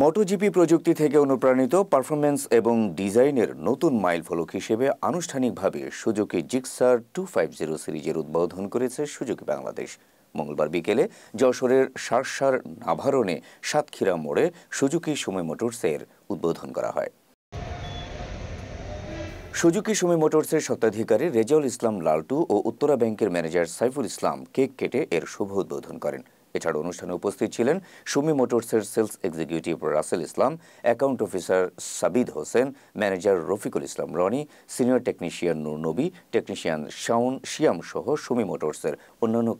MotoGP প্রযুক্তি থেকে অনুপ্রাণিত পারফরম্যান্স এবং ডিজাইনের নতুন মাইলফলক হিসেবে আনুষ্ঠানিকভাবে সুজুকি জিক্সার 250 সিরিজের উদ্বোধন করেছে সুজুকি বাংলাদেশ। মঙ্গলবার বিকেলে যশোরের শার্শার নাভারণে সাতক্ষীরা মোড়ে সুজুকি সুমি মোটরসের উদ্বোধন করা হয়। সুজুকি সুমি মোটরসের স্বত্বাধিকারী রেজাউল ইসলাম লালটু ও উত্তরা ব্যাংকের ম্যানেজার সাইফুল ইসলাম কেক কেটে এর শুভ উদ্বোধন করেন। এছাড়া অনুষ্ঠানে উপস্থিত ছিলেন সুমি মোটরসের sales executive Rasel Islam, account officer Sabid Hossain, manager Rafiqul Islam Rony, senior technician Nur Nabi, technician Shaon Siam সহ সুমি মোটরসের অন্যান্য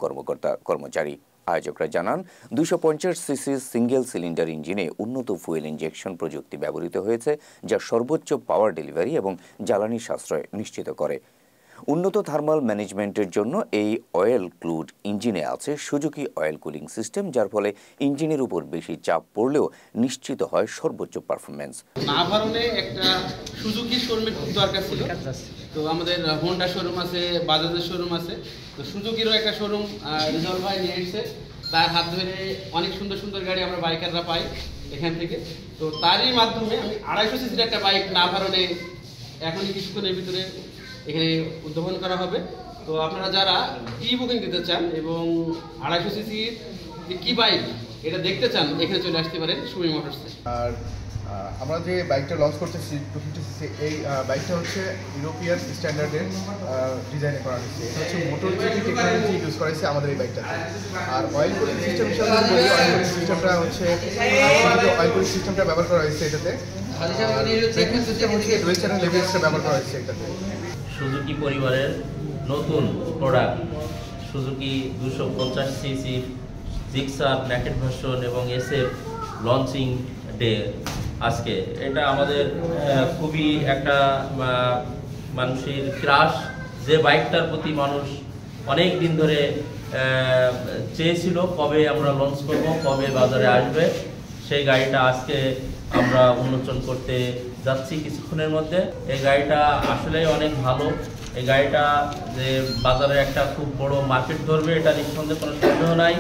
কর্মচারী। আয়োজকরা জানান, 250 সিসি সিঙ্গেল সিলিন্ডার ইঞ্জিনে উন্নত ফুয়েল ইনজেকশন প্রযুক্তি ব্যবহৃত হয়েছে, যা সর্বোচ্চ পাওয়ার ডেলিভারি এবং জ্বালানি সাশ্রয় নিশ্চিত করে। উন্নত থার্মাল ম্যানেজমেন্টের জন্য এই অয়েল ক্লুড ইঞ্জিনে আছে সুজুকি অয়েল কুলিং সিস্টেম, যার ফলে ইঞ্জিনের উপর বেশি চাপ পড়লেও নিশ্চিত হয় সর্বোচ্চ পারফরমেন্স। নাভারণে একটা সুজুকি শোরুমের খুব দরকার ছিল। তো আমাদের হোন্ডা শোরুম আছে, বাজাজের শোরুম আছে, তো সুজুকিরও একটা শোরুম রেজাউল ভাই নিয়ে এসেছে। তার হাত ধরে অনেক সুন্দর সুন্দর গাড়ি আমরা বাইকাররা পাই এখান থেকে। তো তারই মাধ্যমে আমি 250 সিসির একটা বাইক নাভারণে এখনই কিছুক্ষণের ভিতরে এখানে উদ্বোধন করা হবে। তো আপনারা যারা বুকিং দিতে চান এবং 250 সিসির কি বাইক এটা দেখতে চান, এখানে চলে আসতে পারেন সুমি মোটরসে। আর আমরা যে বাইকটা লঞ্চ করতেছি 250 সিসি, এই বাইকটা হচ্ছে ইউরোপিয়ান স্ট্যান্ডার্ডের ডিজাইনে করা হয়েছে। এটা হচ্ছে মোটোজিপি টেকনোলজি ইউজ করা হয়েছে আমাদের এই বাইকটাতে। আর অয়েল কুলিং সিস্টেম হিসাবে অয়েল কুলিং সিস্টেমটা হচ্ছে অয়েল কুলিং সিস্টেমটা ব্যবহার করা হয়েছে এটাতে। ব্রেকিং সিস্টেম হচ্ছে ডুয়েল চ্যানেল এবিএসটা ব্যবহার করা হয়েছে এটাতে। সুজুকি পরিবারের নতুন product Suzuki 250 CC Gixxer naked version এবং এসএফ লঞ্চিং ডে আজকে। এটা আমাদের খুবই একটা মানুষের ক্রাশ, যে বাইকটার প্রতি মানুষ অনেক দিন ধরে চেয়েছিল কবে আমরা লঞ্চ করব, কবে বাজারে আসবে। সেই গাড়িটা আজকে আমরা উন্মোচন করতে যাচ্ছি কিছুক্ষণের মধ্যে। এই গাড়িটা আসলেই অনেক ভালো। এই গাড়িটা যে বাজারে একটা খুব বড় মার্কেট ধরবে, এটা নিঃসন্দেহে কোনো সন্দেহ নাই।